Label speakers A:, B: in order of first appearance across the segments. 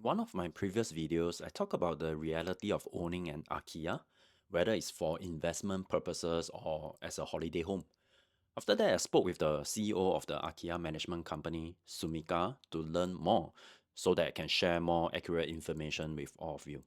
A: one of my previous videos, I talk about the reality of owning an Akiya, whether it's for investment purposes or as a holiday home. After that, I spoke with the CEO of the Akiya management company, Sumika, to learn more so that I can share more accurate information with all of you.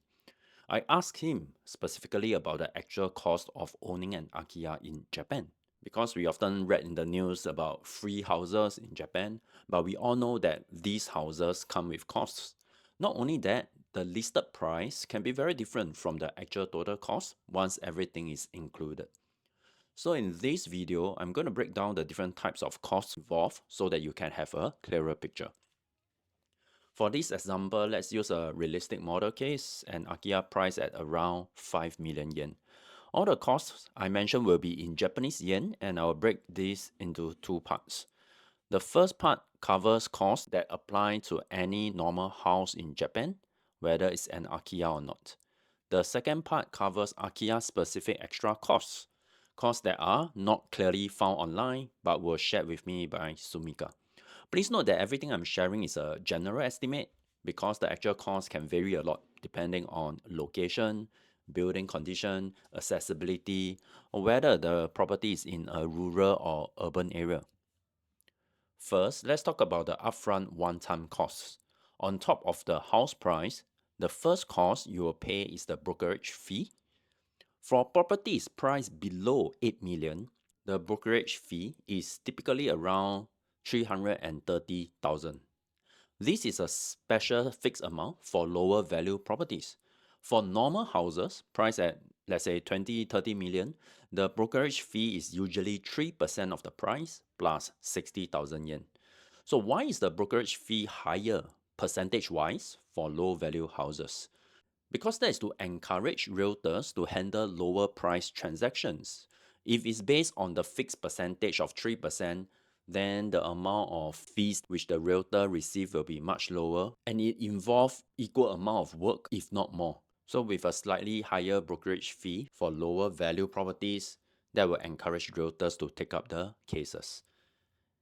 A: I asked him specifically about the actual cost of owning an Akiya in Japan. Because we often read in the news about free houses in Japan, but we all know that these houses come with costs. Not only that, the listed price can be very different from the actual total cost once everything is included. So in this video, I'm going to break down the different types of costs involved so that you can have a clearer picture. For this example, let's use a realistic model case, an Akiya price at around 5 million yen. All the costs I mentioned will be in Japanese yen, and I'll break this into two parts. The first part covers costs that apply to any normal house in Japan, whether it's an Akiya or not. The second part covers Akiya specific extra costs that are not clearly found online but were shared with me by Sumika. Please note that everything I'm sharing is a general estimate because the actual cost can vary a lot depending on location, building condition, accessibility, or whether the property is in a rural or urban area. First, let's talk about the upfront one-time costs. On top of the house price, the first cost you will pay is the brokerage fee. For properties priced below 8 million, the brokerage fee is typically around 330,000. This is a special fixed amount for lower value properties. For normal houses priced at, let's say, 20, 30 million, the brokerage fee is usually 3% of the price plus 60,000 yen. So why is the brokerage fee higher percentage-wise for low value houses? Because that is to encourage realtors to handle lower price transactions. If it's based on the fixed percentage of 3%, then the amount of fees which the realtor receive will be much lower, and it involves equal amount of work, if not more. So with a slightly higher brokerage fee for lower value properties, that will encourage realtors to take up the cases.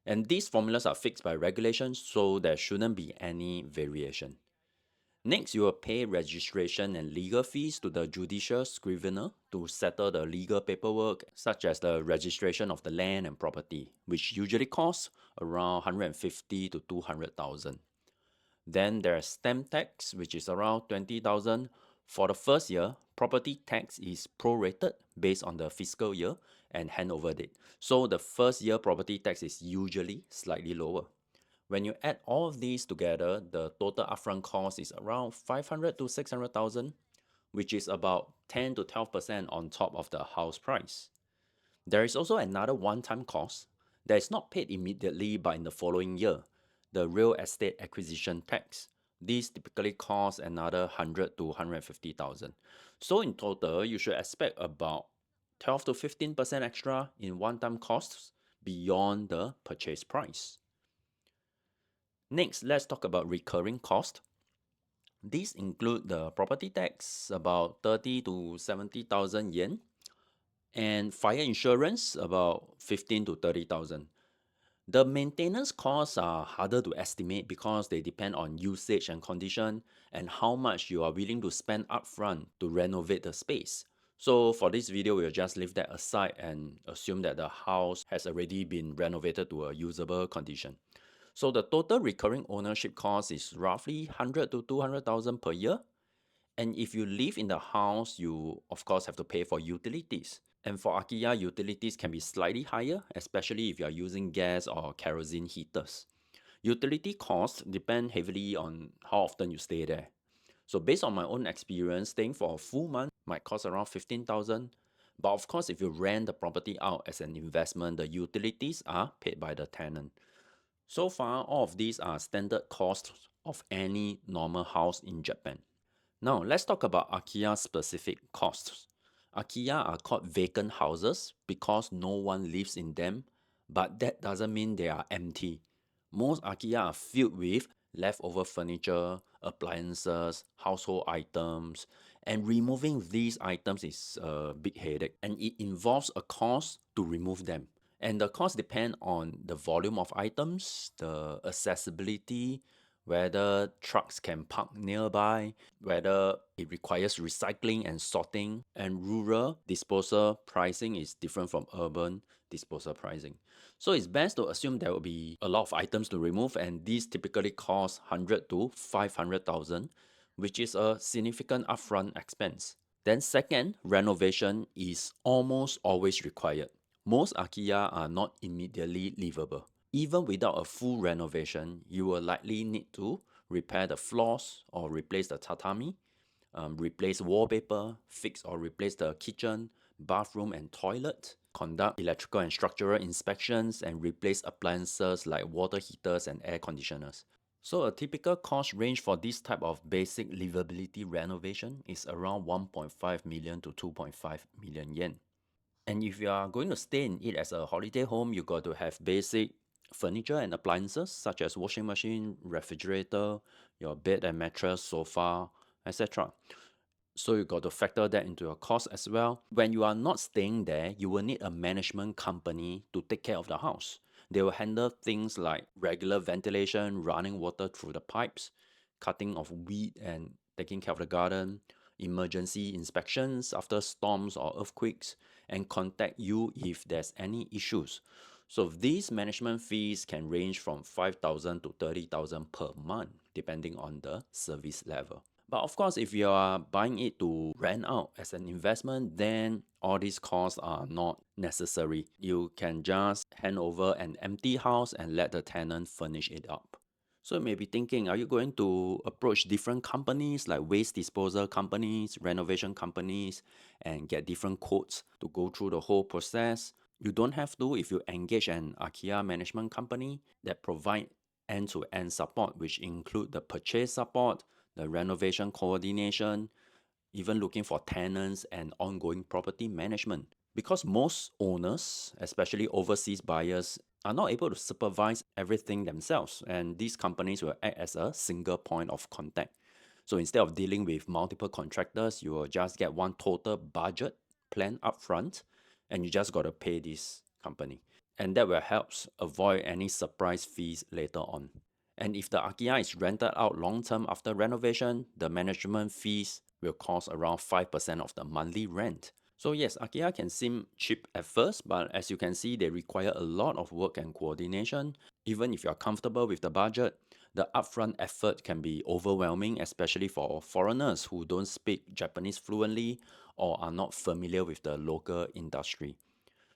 A: And these formulas are fixed by regulations, so there shouldn't be any variation. Next, you will pay registration and legal fees to the judicial scrivener to settle the legal paperwork, such as the registration of the land and property, which usually costs around 150 to 200,000. Then there's stamp tax, which is around 20,000. For the first year, property tax is prorated based on the fiscal year and handover date. So the first year property tax is usually slightly lower. When you add all of these together, the total upfront cost is around 500 to 600,000, which is about 10 to 12% on top of the house price. There is also another one-time cost that is not paid immediately but in the following year, the real estate acquisition tax. These typically cost another 100 to 150,000. So in total, you should expect about 12 to 15% extra in one-time costs beyond the purchase price. Next, let's talk about recurring cost. These include the property tax, about 30 to 70,000 yen, and fire insurance, about 15 to 30,000. The maintenance costs are harder to estimate because they depend on usage and condition and how much you are willing to spend upfront to renovate the space. So for this video, we'll just leave that aside and assume that the house has already been renovated to a usable condition. So the total recurring ownership cost is roughly 100 to 200,000 per year. And if you live in the house, you of course have to pay for utilities. And for Akiya, utilities can be slightly higher, especially if you are using gas or kerosene heaters. Utility costs depend heavily on how often you stay there. So based on my own experience, staying for a full month might cost around 15,000. But of course, if you rent the property out as an investment, the utilities are paid by the tenant. So far, all of these are standard costs of any normal house in Japan. Now, let's talk about Akiya specific costs. Akiya are called vacant houses because no one lives in them, but that doesn't mean they are empty. Most Akiya are filled with leftover furniture, appliances, household items, and removing these items is a big headache, and it involves a cost to remove them. And the cost depend on the volume of items, the accessibility, whether trucks can park nearby, whether it requires recycling and sorting, and rural disposal pricing is different from urban disposal pricing. So it's best to assume there will be a lot of items to remove, and these typically cost 100 to 500,000, which is a significant upfront expense. Then second, renovation is almost always required. Most Akiya are not immediately livable. Even without a full renovation, you will likely need to repair the floors or replace the tatami, replace wallpaper, fix or replace the kitchen, bathroom, and toilet, conduct electrical and structural inspections, and replace appliances like water heaters and air conditioners. So a typical cost range for this type of basic livability renovation is around 1.5 million to 2.5 million yen. And if you are going to stay in it as a holiday home, you got to have basic furniture and appliances such as washing machine, refrigerator, your bed and mattress, sofa, etc. So you got to factor that into your cost as well. When you are not staying there, you will need a management company to take care of the house. They will handle things like regular ventilation, running water through the pipes, cutting of weed and taking care of the garden, emergency inspections after storms or earthquakes, and contact you if there's any issues. So these management fees can range from 5,000 to 30,000 per month, depending on the service level. But of course, if you are buying it to rent out as an investment, then all these costs are not necessary. You can just hand over an empty house and let the tenant furnish it up. So you may be thinking, are you going to approach different companies like waste disposal companies, renovation companies, and get different quotes to go through the whole process? You don't have to if you engage an Akiya management company that provide end-to-end support, which include the purchase support, the renovation coordination, even looking for tenants and ongoing property management. Because most owners, especially overseas buyers, are not able to supervise everything themselves, and these companies will act as a single point of contact. So instead of dealing with multiple contractors, you will just get one total budget plan upfront, and you just got to pay this company. And that will help avoid any surprise fees later on. And if the Akiya is rented out long term after renovation, the management fees will cost around 5% of the monthly rent. So yes, Akiya can seem cheap at first, but as you can see, they require a lot of work and coordination. Even if you're comfortable with the budget, the upfront effort can be overwhelming, especially for foreigners who don't speak Japanese fluently or are not familiar with the local industry.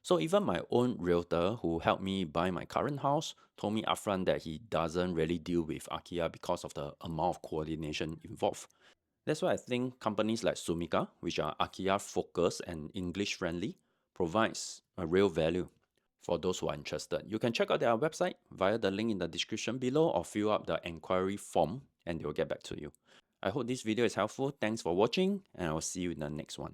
A: So even my own realtor who helped me buy my current house told me upfront that he doesn't really deal with Akiya because of the amount of coordination involved. That's why I think companies like Sumika, which are Akiya focused and English friendly, provides a real value for those who are interested. You can check out their website via the link in the description below or fill up the inquiry form and they will get back to you. I hope this video is helpful. Thanks for watching and I will see you in the next one.